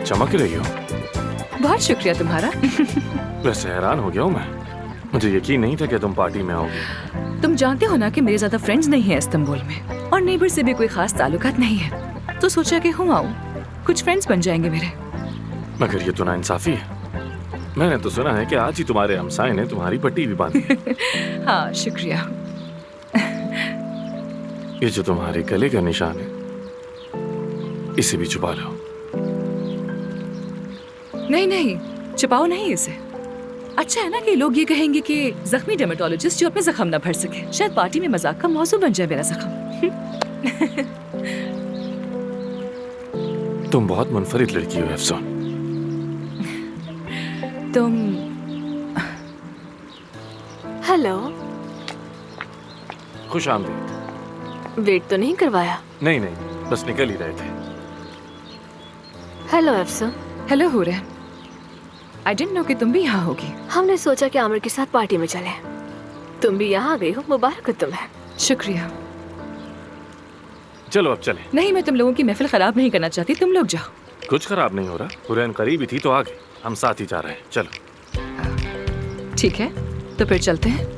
चमक रही हो। बहुत शुक्रिया तुम्हारा। वैसे हैरान हो गया हूँ मैं, मुझे यकीन नहीं था कि तुम पार्टी में आओगी। तुम जानते हो ना कि मेरे ज्यादा फ्रेंड्स नहीं है इस्तांबुल में, और नेबर से भी कोई खास ताल्लुकात नहीं है, तो सोचा कि हूँ आऊँ, कुछ फ्रेंड्स बन जाएंगे मेरे। मगर ये तो नाइंसाफी है। मैंने तो सुना है कि आज ही तुम्हारे हमसाए ने तुम्हारी पट्टी भी बांधी है। हाँ शुक्रिया। ये जो तुम्हारे गले का निशान है, इसे भी छुपा लो। नहीं नहीं, छुपाओ नहीं इसे। अच्छा है ना कि लोग ये कहेंगे कि जख्मी डर्मेटोलॉजिस्ट जो अपने जख्म ना भर सके। शायद पार्टी में मजाक का मौजू बन जाए मेरा जख्म। तुम बहुत मुनफरिद लड़की हो अफसून। तुम हेलो। खुश आमदीद। वेट तो नहीं करवाया? नहीं नहीं, बस निकल ही रहे थे। हेलो अफसन। हेलो हुरे। आई डिडंट नो कि तुम भी यहाँ होगी। हमने सोचा कि आमिर के साथ पार्टी में चले। तुम भी यहाँ आ गई हो, मुबारक हो तुम्हें। शुक्रिया। चलो अब चलें। नहीं, मैं तुम लोगों की महफिल खराब नहीं करना चाहती, तुम लोग जाओ। कुछ खराब नहीं हो रहा, हुरैन करीब ही थी तो आ गए, हम साथ ही जा रहे हैं। चलो ठीक है, तो फिर चलते हैं।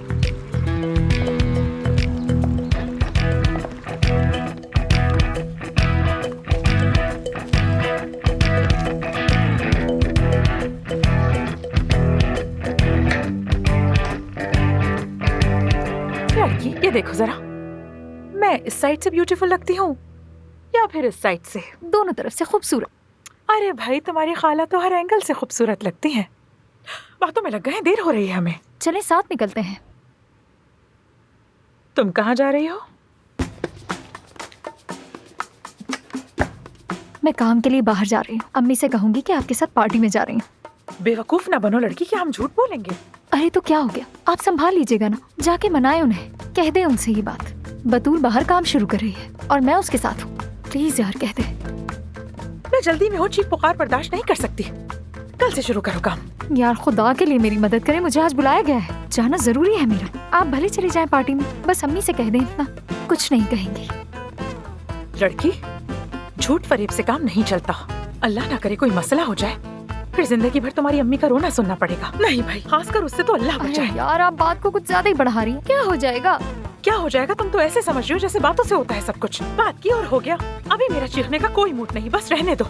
लड़की, ये देखो जरा, मैं इस साइड से ब्यूटीफुल लगती हूँ या फिर इस साइड से? दोनों तरफ से खूबसूरत। अरे भाई, तुम्हारी खाला तो हर एंगल से खूबसूरत लगती हैं। बातों में लग गए हैं, देर हो रही है हमें। चले साथ निकलते हैं। तुम कहाँ जा रही हो? मैं काम के लिए बाहर जा रही हूँ। अम्मी से कहूंगी कि आपके साथ पार्टी में जा रही हूँ। बेवकूफ ना बनो लड़की, क्या हम झूठ बोलेंगे? अरे तो क्या हो गया, आप संभाल लीजिएगा ना। जाके मनाए उन्हें, कह दे उनसे ये बात। बतूल बाहर काम शुरू कर रही है और मैं उसके साथ हूँ। प्लीज यार कह दे। मैं जल्दी में हूँ, चीख पुकार बर्दाश्त नहीं कर सकती। कल से शुरू करो काम। यार खुदा के लिए मेरी मदद करें, मुझे आज बुलाया गया है, जाना जरूरी है मेरा। आप भले चले जाएं पार्टी में, बस अम्मी से कह दें इतना, कुछ नहीं कहेंगी। लड़की, झूठ फरेब से काम नहीं चलता। अल्लाह ना करे कोई मसला हो जाए, फिर जिंदगी भर तुम्हारी अम्मी का रोना सुनना पड़ेगा। नहीं भाई, खासकर उससे तो अल्लाह बचाए। यार आप बात को कुछ ज्यादा ही बढ़ा रही हैं। क्या हो जाएगा? क्या हो जाएगा? तुम तो ऐसे समझ रही हो जैसे बातों से होता है सब कुछ। बात की और हो गया। अभी मेरा चीखने का कोई मूड नहीं, बस रहने दो।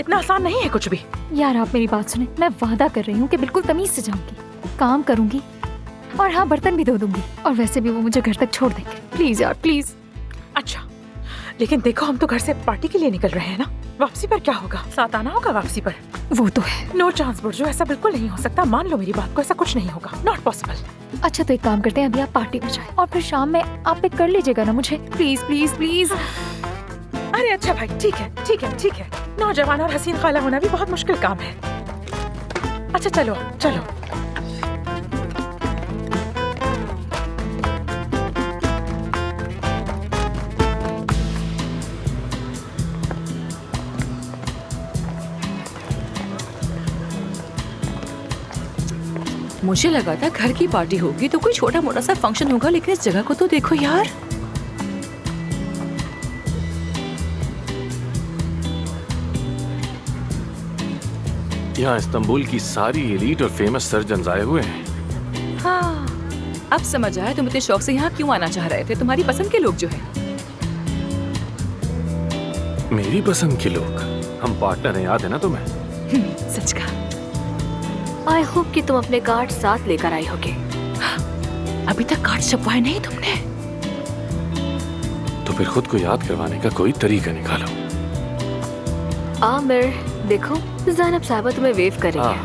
इतना आसान नहीं है कुछ भी। यार आप मेरी बात सुने, मैं वादा कर रही हूँ कि बिल्कुल तमीज से जाऊंगी, काम करूंगी और हाँ बर्तन भी धो दूंगी। और वैसे भी वो मुझे घर तक छोड़ देंगे। प्लीज यार प्लीज। अच्छा, लेकिन देखो हम तो घर से पार्टी के लिए निकल रहे हैं ना, वापसी पर क्या होगा? साथ आना होगा वापसी पर। वो तो है। नो चांस बुर्जो, ऐसा बिल्कुल नहीं हो सकता। मान लो मेरी बात को, ऐसा कुछ नहीं होगा। Not possible. अच्छा तो एक काम करते हैं, अभी आप पार्टी में जाएं और फिर शाम में आप पिक कर लीजिएगा ना मुझे, प्लीज प्लीज प्लीज। अरे अच्छा भाई, ठीक है ठीक है ठीक है। नौजवान और हसीन खाला होना भी बहुत मुश्किल काम है। अच्छा चलो चलो। मुझे लगा था घर की पार्टी होगी तो कोई छोटा मोटा सा फंक्शन होगा, लेकिन इस जगह को तो देखो यार। यहाँ इस्तांबुल की सारी एलीट और फेमस सर्जन आए हुए हैं। हाँ, अब समझ आया तुम इतने शौक से यहाँ क्यों आना चाह रहे थे। तुम्हारी पसंद के लोग जो है। मेरी पसंद के लोग? हम पार्टनर हैं, याद है ना तुम्हें? सच कहा। आई होप कि तुम अपने कार्ड साथ लेकर आई होगे। अभी तक कार्ड छपवाए नहीं तुमने? तो फिर खुद को याद करवाने का कोई तरीका निकालो। आमिर देखो, ज़ैनब साहिबा तुम्हें वेव कर रही है।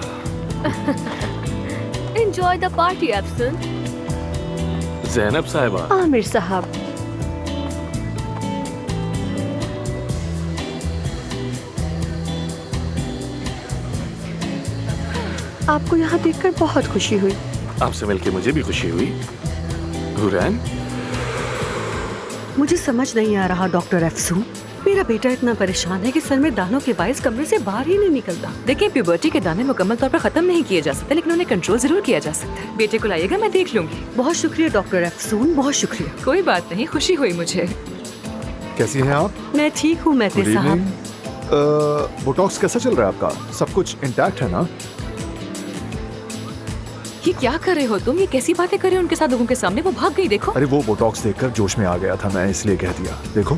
Enjoy the party option. Zainab साहिबा। आमिर साहब। आपको यहाँ देखकर बहुत खुशी हुई। आपसे मिलकर मुझे भी खुशी हुई। हुरैन, मुझे समझ नहीं आ रहा डॉक्टर अफसून, मेरा बेटा इतना परेशान है कि सर में दानों के बायस कमरे से बाहर ही नहीं निकलता। देखिए, प्यूबर्टी के दाने मुकम्मल तौर पर खत्म नहीं किए जा सकते, लेकिन उन्हें कंट्रोल जरूर किया जा सकता है। बेटे को लाइएगा, मैं देख लूंगी। बहुत शुक्रिया डॉक्टर अफसून, बहुत शुक्रिया। कोई बात नहीं, खुशी हुई मुझे। कैसी हैं आप? मैं ठीक हूँ मेहते साहब। बोटॉक्स कैसा चल रहा है आपका? सब कुछ इंटैक्ट है ना? ये क्या कर रहे हो तुम? ये कैसी बातें कर रहे हो उनके साथ लोगों के सामने? वो भाग गई, देखो। अरे वो बोटॉक्स देखकर जोश में आ गया था, मैं इसलिए कह दिया। देखो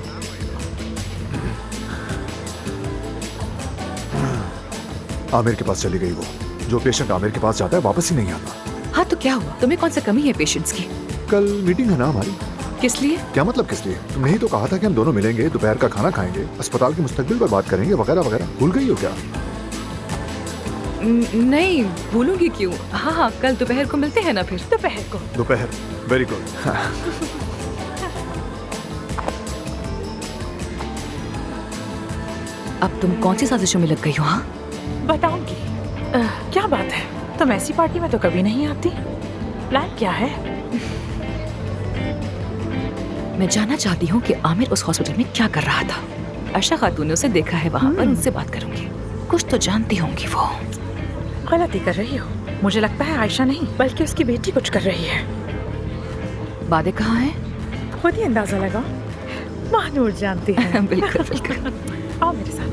आमिर के पास चली गई वो। जो पेशेंट आमिर के पास जाता है वापस ही नहीं आता। हाँ तो क्या हुआ? तुम्हें कौन सा कमी है पेशेंट्स की? कल मीटिंग है ना हमारी। किस लिए? क्या मतलब किस लिए? तुमने ही तो कहा था कि हम दोनों मिलेंगे, दोपहर का खाना खाएंगे, अस्पताल के मुस्तकबिल पर बात करेंगे, वगैरह वगैरह। भूल गई हो क्या? नहीं भूलूंगी क्यों। हाँ हाँ, कल दोपहर को मिलते हैं ना फिर। दोपहर को? दोपहर, वेरी गुड। अब तुम कौन सी साजिशों में लग गई हो? हाँ बताऊंगी। क्या बात है, तुम ऐसी पार्टी में तो कभी नहीं आती। प्लान क्या है? मैं जानना चाहती हूँ कि आमिर उस हॉस्पिटल में क्या कर रहा था। आयशा खातून ने उसे देखा है वहाँ पर, उनसे बात करूंगी। कुछ तो जानती होंगी वो। गलती कर रही हो। मुझे लगता है आयशा नहीं बल्कि उसकी बेटी कुछ कर रही है। बादे कहाँ हैं? खुद ही अंदाजा लगा। महानूर जानती है। बिल्कुल बिल्कुल। आओ मेरे साथ।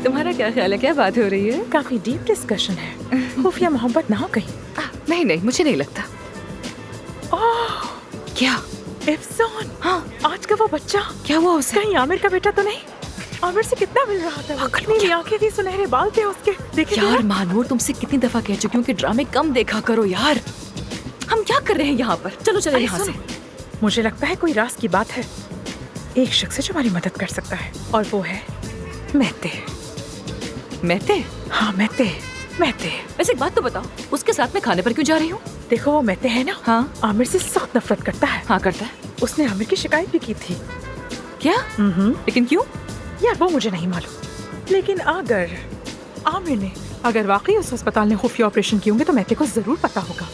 तुम्हारा क्या ख्याल है, क्या बात हो रही है? काफी डीप डिस्कशन है। खुफिया मोहब्बत ना हो कहीं? नहीं नहीं, मुझे नहीं लगता। ओह, क्या? इफ्सान। हाँ, आज का वो बच्चा क्या हुआ उसे? कहीं आमिर का बेटा तो नहीं? आमिर से कितना मिल रहा था वो? पागल हो नीली क्या? आंखें थी, सुनहरे बाल थे उसके। देखे यार महानूर, तुमसे कितनी दफा कह चुकी हूँ कि ड्रामे कम देखा करो यार। हम क्या कर रहे हैं यहाँ पर? चलो चलो यहाँ से। मुझे लगता है कोई राज की बात है। एक शख्स है जो हमारी मदद कर सकता है और वो है मेहते। मेहते? हाँ मेहते। मेहते। वैसे एक बात तो बताओ, उसके साथ में खाने पर क्यों जा रही हूँ? देखो वो मेहते है ना, हाँ आमिर से सख्त नफरत करता है। हाँ करता है। उसने आमिर की शिकायत भी की थी। क्या? लेकिन क्यों? यार वो मुझे नहीं मालूम, लेकिन अगर आमिर ने अगर वाकई उस अस्पताल ने खुफिया ऑपरेशन किए होंगे तो मेहते को जरूर पता होगा,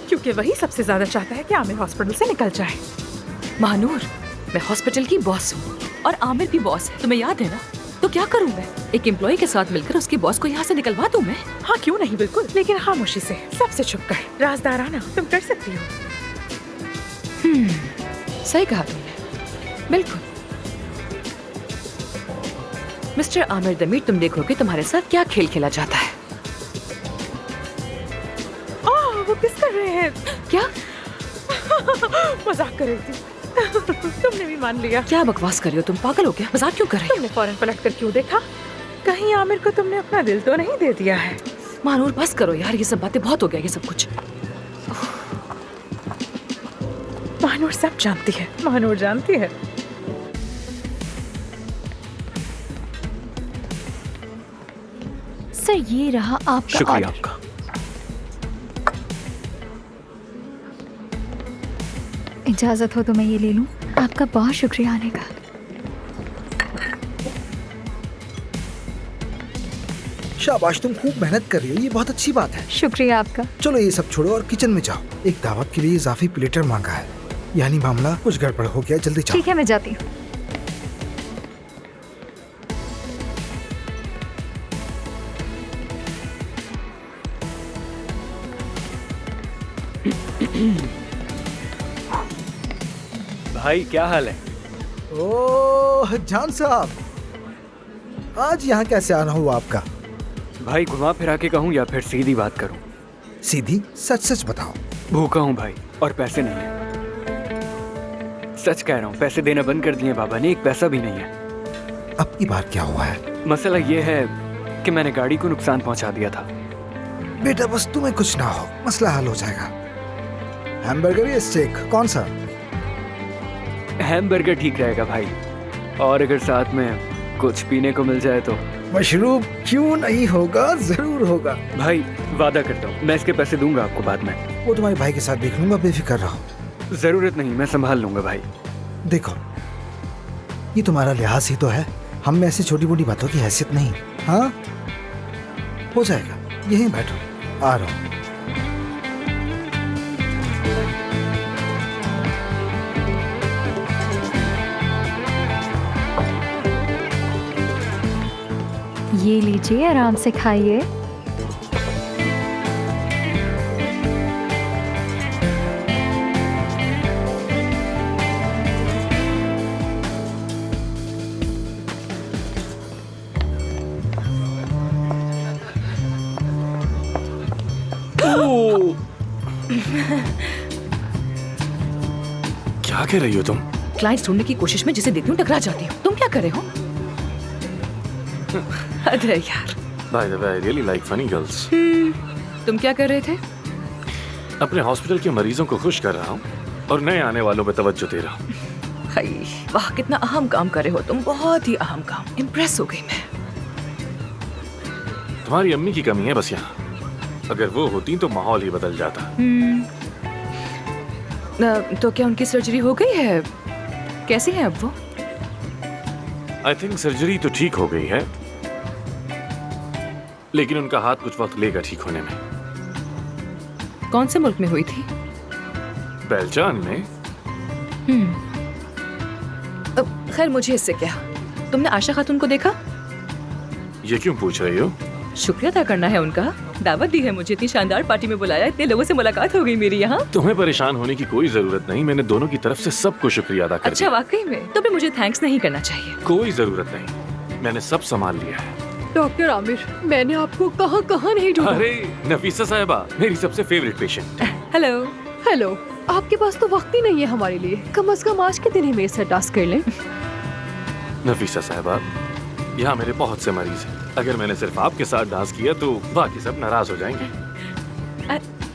क्योंकि वही सबसे ज्यादा चाहता है कि आमिर हॉस्पिटल से निकल जाए। महानूर, मैं हॉस्पिटल की बॉस हूँ और आमिर भी बॉस है, तुम्हें याद है ना? तो क्या करूँ मैं? एक एम्प्लॉय के साथ मिलकर उसके बॉस को यहाँ से निकलवा दूँ मैं? हाँ क्यों नहीं, बिल्कुल, लेकिन खामोशी से, सबसे छुप कर, राजदाराना तुम कर सकती हो। सही कहा तुमने, बिल्कुल। मिस्टर आमिर दमीर, तुम देखोगे तुम्हारे साथ क्या खेल खेला जाता है। वो किस कर रहे हैं? क्या? मजाक कर रही थी। तुमने भी मान लिया। क्या बकवास कर रही हो तुम? पागल हो क्या? मजाक क्यों कर रही हो? तुमने फौरन पलट कर क्यों देखा? कहीं आमिर को तुमने अपना दिल तो नहीं दे दिया है? महानूर बस करो यार, ये सब बातें बहुत हो गया, ये सब कुछ। महानूर सब जानती है, महानूर जानती है। सर ये रहा आपका शुक्रिया ऑर्डर। आपका। इजाजत हो तो मैं ये ले लूं? आपका बहुत शुक्रिया आने का। शाबाश, तुम खूब मेहनत कर रही हो, ये बहुत अच्छी बात है। शुक्रिया आपका। चलो ये सब छोड़ो और किचन में जाओ। एक दावत के लिए इजाफी प्लेटर मांगा है, यानी मामला कुछ गड़बड़ हो गया। जल्दी जाओ। ठीक है मैं जाती हूँ। भाई क्या हाल है? ओह जान साहब, आज यहाँ कैसे आना हुआ आपका? भाई घुमा फिरा के कहूँ या फिर सीधी बात करूँ? सीधी सच सच बताओ। भूखा हूँ भाई और पैसे नहीं है। सच कह रहा हूँ, पैसे देना बंद कर दिए बाबा ने, एक पैसा भी नहीं है। अब की बार क्या हुआ है? मसला ये है कि मैंने गाड़ी को नुकसान पहुँचा दिया था। बेटा बस तुम्हें कुछ ना हो, मसला हल हो जाएगा। हैमबर्गर या स्टेक, कौन सा? हैमबर्गर ठीक रहेगा भाई, और अगर साथ में कुछ पीने को मिल जाए तो। मशरूब क्यों नहीं होगा, जरूर होगा। भाई वादा करता हूँ मैं इसके पैसे दूंगा आपको बाद में। वो तुम्हारे भाई के साथ देख लूंगा, बेफिक्र रहो। जरूरत नहीं, मैं संभाल लूंगा भाई। देखो ये तुम्हारा लिहाज ही तो है, हम में ऐसी छोटी मोटी बातों की हैसियत नहीं। हाँ हो जाएगा, यहीं बैठो, आ रहा हूँ। ये लीजिए, आराम से खाइए। क्या कह रही हो तुम? क्लाइंट्स ढूंढने की कोशिश में जिसे देखती हूँ टकरा जाती हूँ। तुम क्या कर रहे हो? अरे यार। By the way, I really like funny girls. तुम क्या कर रहे थे? अपने हॉस्पिटल के मरीजों को खुश कर रहा हूँ और नए आने वालों पे तवज्जो दे रहा हूँ। हाय, वाह कितना अहम काम कर रहे हो तुम, बहुत ही अहम काम। इम्प्रेस हो गई मैं। तुम्हारी अम्मी की कमी है बस यहाँ। अगर वो होती तो माहौल ही बदल जाता। तो क्या उनकी सर्जरी हो गई है? कैसी है अब वो? आई थिंक सर्जरी तो ठीक हो गई है, लेकिन उनका हाथ कुछ वक्त लेगा ठीक होने में। कौन से मुल्क में हुई थी? बेल्जान में। खैर मुझे इससे क्या। तुमने आशा खातून को देखा? ये क्यों पूछ रही हो? शुक्रिया अदा करना है उनका। दावत दी है मुझे, इतनी शानदार पार्टी में बुलाया, इतने लोगों से मुलाकात हो गई मेरी यहाँ। तुम्हें परेशान होने की कोई जरूरत नहीं, मैंने दोनों की तरफ से सबको शुक्रिया अदा कर अच्छा दिया। वाकई में? तो भी मुझे थैंक्स नहीं करना चाहिए। कोई जरूरत नहीं, मैंने सब संभाल लिया है। डॉक्टर आमिर, मैंने आपको कहाँ कहाँ नहीं ढूंढा। अरे नफीसा साहिबा, मेरी सबसे फेवरेट पेशेंट। हेलो। हेलो, आपके पास तो वक्त ही नहीं है हमारे लिए। कम से कम आज के दिन ही मेरे साथ डांस कर लें। नफीसा साहिबा, यहाँ मेरे बहुत से मरीज हैं। अगर मैंने सिर्फ आपके साथ डांस किया तो बाकी सब नाराज हो जाएंगे।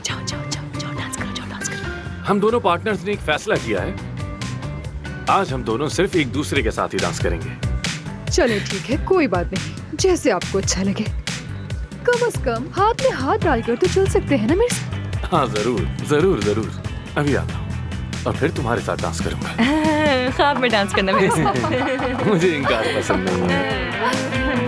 जाओ जाओ जाओ जाओ, डांस करो, जाओ डांस करो। हम दोनों पार्टनर्स ने एक फैसला किया है, आज हम दोनों सिर्फ एक दूसरे के साथ ही डांस करेंगे। चले ठीक है, कोई बात नहीं, जैसे आपको अच्छा लगे। कम से कम हाथ में हाथ डालकर तो चल सकते हैं ना मेरे साथ? हाँ जरूर जरूर जरूर, अभी आता हूँ और फिर तुम्हारे साथ डांस करूंगा। ख्वाब में डांस करना मेरे साथ। मुझे इनकार पसंद नहीं है।